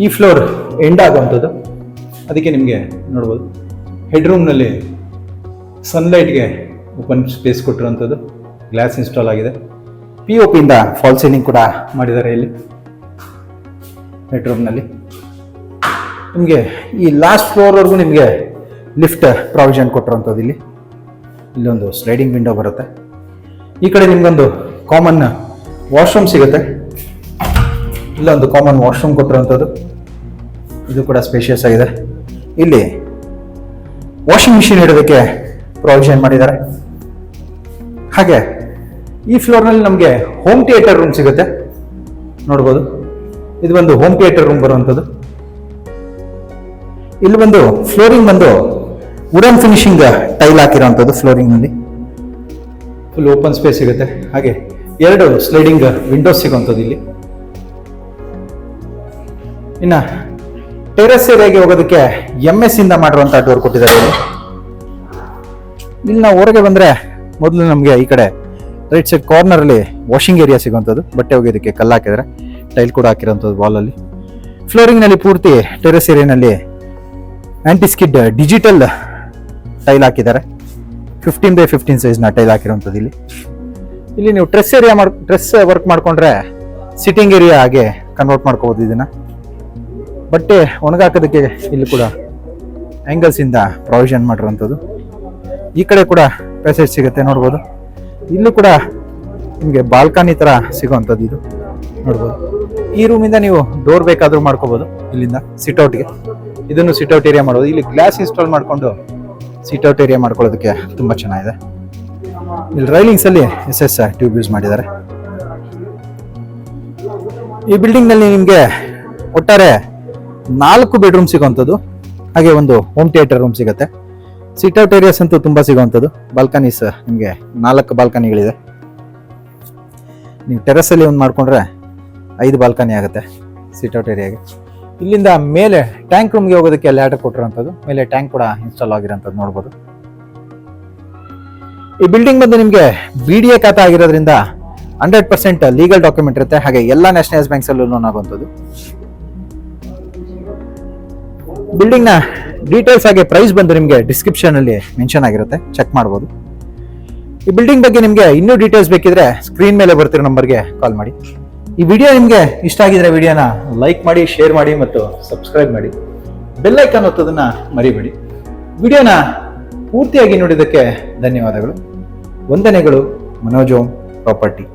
ಈ ಫ್ಲೋರ್ ಎಂಡ್ ಆಗುವಂಥದ್ದು. ಅದಕ್ಕೆ ನಿಮಗೆ ನೋಡ್ಬೋದು ಹೆಡ್ ರೂಮ್ನಲ್ಲಿ ಸನ್ಲೈಟ್ಗೆ ಓಪನ್ ಸ್ಪೇಸ್ ಕೊಟ್ಟಿರುವಂಥದ್ದು. ಗ್ಲಾಸ್ ಇನ್ಸ್ಟಾಲ್ ಆಗಿದೆ. POP ಇಂದ ಫಾಲ್ ಸೀಲಿಂಗ್ ಕೂಡ ಮಾಡಿದ್ದಾರೆ ಇಲ್ಲಿ ಹೆಡ್ ರೂಮ್ನಲ್ಲಿ. ನಿಮಗೆ ಈ ಲಾಸ್ಟ್ ಫ್ಲೋರ್ವರೆಗೂ ನಿಮಗೆ ಲಿಫ್ಟ್ ಪ್ರಾವಿಷನ್ ಕೊಟ್ಟಿರುವಂಥದ್ದು. ಇಲ್ಲೊಂದು ಸ್ಲೈಡಿಂಗ್ ವಿಂಡೋ ಬರುತ್ತೆ. ಈ ಕಡೆ ನಿಮ್ಗೊಂದು ಕಾಮನ್ ವಾಶ್ರೂಮ್ ಸಿಗುತ್ತೆ. ಇಲ್ಲೊಂದು ಕಾಮನ್ ವಾಶ್ರೂಮ್ ಕೊಟ್ಟಿರುವಂಥದ್ದು. ಇದು ಕೂಡ ಸ್ಪೇಷಿಯಸ್ ಆಗಿದೆ. ಇಲ್ಲಿ ವಾಷಿಂಗ್ ಮಿಷಿನ್ ಇಡೋದಕ್ಕೆ ಪ್ರಾವಿಷನ್ ಮಾಡಿದ್ದಾರೆ. ಹಾಗೆ ಈ ಫ್ಲೋರ್ನಲ್ಲಿ ನಮಗೆ ಹೋಮ್ ಥಿಯೇಟರ್ ರೂಮ್ ಸಿಗುತ್ತೆ ನೋಡ್ಬೋದು. ಇದು ಒಂದು ಹೋಮ್ ಥಿಯೇಟರ್ ರೂಮ್ ಬರುವಂಥದ್ದು. ಇಲ್ಲಿ ಒಂದು ಫ್ಲೋರಿಂಗ್ ಬಂದು ವುಡನ್ ಫಿನಿಶಿಂಗ್ ಟೈಲ್ ಹಾಕಿರೋಂಥದ್ದು. ಫ್ಲೋರಿಂಗ್ ನಲ್ಲಿ ಫುಲ್ ಓಪನ್ ಸ್ಪೇಸ್ ಸಿಗುತ್ತೆ. ಹಾಗೆ 2 ಸ್ಲೈಡಿಂಗ್ ವಿಂಡೋಸ್ ಸಿಗುವಂಥದ್ದು ಇಲ್ಲಿ. ಇನ್ನ ಟೆರೆಸ್ ಏರಿಯಾಗೆ ಹೋಗೋದಕ್ಕೆ MS ಇಂದ ಮಾಡಿರುವಂತಹ ಡೋರ್ ಕೊಟ್ಟಿದ್ದಾರೆ. ಇಲ್ಲಿ ನಾವು ಹೊರಗೆ ಬಂದ್ರೆ ಮೊದಲು ನಮಗೆ ಈ ಕಡೆ ರೈಟ್ ಸೈಡ್ ಕಾರ್ನರ್ ಅಲ್ಲಿ ವಾಷಿಂಗ್ ಏರಿಯಾ ಸಿಗುವಂಥದ್ದು. ಬಟ್ಟೆ ಒಗೆಯೋದಕ್ಕೆ ಕಲ್ಲು ಹಾಕಿದ್ದಾರೆ. ಟೈಲ್ ಕೂಡ ಹಾಕಿರೋಂಥದ್ದು ವಾಲಲ್ಲಿ. ಫ್ಲೋರಿಂಗ್ ನಲ್ಲಿ ಪೂರ್ತಿ ಟೆರೆಸ್ ಏರಿಯಾನಲ್ಲಿ ಆಂಟಿ ಸ್ಕಿಡ್ ಡಿಜಿಟಲ್ ಟೈಲ್ ಹಾಕಿದ್ದಾರೆ. 15x15 ಸೈಜ್ನ ಟೈಲ್ ಹಾಕಿರುವಂಥದ್ದು. ಇಲ್ಲಿ ನೀವು ಟ್ರೆಸ್ ವರ್ಕ್ ಮಾಡ್ಕೊಂಡ್ರೆ ಸಿಟ್ಟಿಂಗ್ ಏರಿಯಾ ಹಾಗೆ ಕನ್ವರ್ಟ್ ಮಾಡ್ಕೋಬಹುದು. ಇದನ್ನ ಬಟ್ಟೆ ಒಣಗಾಕೋದಕ್ಕೆ ಇಲ್ಲಿ ಕೂಡ ಆಂಗಲ್ಸ್ ಇಂದ ಪ್ರಾವಿಷನ್ ಮಾಡಿರುವಂಥದ್ದು. ಈ ಕಡೆ ಕೂಡ ಪ್ಯಾಸೇಜ್ ಸಿಗುತ್ತೆ ನೋಡ್ಬೋದು. ಇಲ್ಲೂ ಕೂಡ ನಿಮಗೆ ಬಾಲ್ಕನಿ ತರ ಸಿಗುವಂಥದ್ದು ಇದು ನೋಡ್ಬೋದು. ಈ ರೂಮಿಂದ ನೀವು ಡೋರ್ ಬೇಕಾದ್ರೂ ಮಾಡ್ಕೋಬಹುದು. ಇಲ್ಲಿಂದ ಸಿಟ್ಔಟ್ಗೆ ಇದನ್ನು ಸಿಟ್ಔಟ್ ಏರಿಯಾ ಮಾಡೋದು. ಇಲ್ಲಿ ಗ್ಲಾಸ್ ಇನ್ಸ್ಟಾಲ್ ಮಾಡಿಕೊಂಡು ಸಿಟ್ಔಟ್ ಏರಿಯಾ ಮಾಡ್ಕೊಳ್ಳೋದಕ್ಕೆ ತುಂಬಾ ಚೆನ್ನಾಗಿದೆ. ಇಲ್ಲಿ ರೈಲಿಂಗ್ಸ್ ಅಲ್ಲಿ SS ಟ್ಯೂಬ್ ಯೂಸ್ ಮಾಡಿದ್ದಾರೆ. ಈ ಬಿಲ್ಡಿಂಗ್ ನಲ್ಲಿ ನಿಮಗೆ ಒಟ್ಟಾರೆ 4 ಬೆಡ್ರೂಮ್ ಸಿಗುವಂಥದ್ದು. ಹಾಗೆ ಒಂದು ಹೋಮ್ ಥಿಯೇಟರ್ ರೂಮ್ ಸಿಗುತ್ತೆ. ಸಿಟ್ಔಟ್ ಏರಿಯಾಸ್ ಅಂತೂ ತುಂಬಾ ಸಿಗುವಂಥದ್ದು. ಬಾಲ್ಕನೀಸ್ ನಿಮಗೆ 4 ಬಾಲ್ಕನಿಗಳಿದೆ. ನೀವು ಟೆರೆಸ್ ಅಲ್ಲಿ ಒಂದು ಮಾಡ್ಕೊಂಡ್ರೆ 5 ಬಾಲ್ಕನಿ ಆಗುತ್ತೆ ಸಿಟ್ಔಟ್ ಏರಿಯಾಗೆ. ಇಲ್ಲಿಂದ ಮೇಲೆ ಟ್ಯಾಂಕ್ ರೂಮ್ಗೆ ಹೋಗೋದಕ್ಕೆ ಲ್ಯಾಡರ್ ಕೊಟ್ಟಿರೋಂಥದ್ದು. ಮೇಲೆ ಟ್ಯಾಂಕ್ ಕೂಡ ಇನ್ಸ್ಟಾಲ್ ಆಗಿರೋಂಥದ್ದು ನೋಡ್ಬೋದು. ಈ ಬಿಲ್ಡಿಂಗ್ ಬಂದು ನಿಮಗೆ BDA ಖಾತಾ ಆಗಿರೋದ್ರಿಂದ 100% ಲೀಗಲ್ ಡಾಕ್ಯುಮೆಂಟ್ ಇರುತ್ತೆ. ಹಾಗೆ ಎಲ್ಲ ನ್ಯಾಷನಲೈಸ್ ಬ್ಯಾಂಕ್ಸ್ ಅಲ್ಲೂ ಲೋನ್ ಆಗುವಂಥದ್ದು. ಬಿಲ್ಡಿಂಗ್ ನ ಡೀಟೇಲ್ಸ್ ಹಾಗೆ ಪ್ರೈಸ್ ಬಂದು ನಿಮಗೆ ಡಿಸ್ಕ್ರಿಪ್ಷನ್ ಅಲ್ಲಿ ಮೆನ್ಷನ್ ಆಗಿರುತ್ತೆ, ಚೆಕ್ ಮಾಡಬಹುದು. ಈ ಬಿಲ್ಡಿಂಗ್ ಬಗ್ಗೆ ನಿಮಗೆ ಇನ್ನೂ ಡೀಟೇಲ್ಸ್ ಬೇಕಿದ್ರೆ ಸ್ಕ್ರೀನ್ ಮೇಲೆ ಬರ್ತಿರೋ ನಂಬರ್ಗೆ ಕಾಲ್ ಮಾಡಿ. ಈ ವಿಡಿಯೋ ನಿಮಗೆ ಇಷ್ಟ ಆಗಿದ್ರೆ ವಿಡಿಯೋನ ಲೈಕ್ ಮಾಡಿ, ಶೇರ್ ಮಾಡಿ ಮತ್ತು ಸಬ್ಸ್ಕ್ರೈಬ್ ಮಾಡಿ. ಬೆಲ್ ಐಕಾನ್ ಒತ್ತೋದನ್ನ ಮರಿಬೇಡಿ. ವಿಡಿಯೋನ ಪೂರ್ತಿಯಾಗಿ ನೋಡಿದ್ದಕ್ಕೆ ಧನ್ಯವಾದಗಳು. ವಂದನೆಗಳು. ಮನೋಜ್ ಓಂ ಪ್ರಾಪರ್ಟಿ.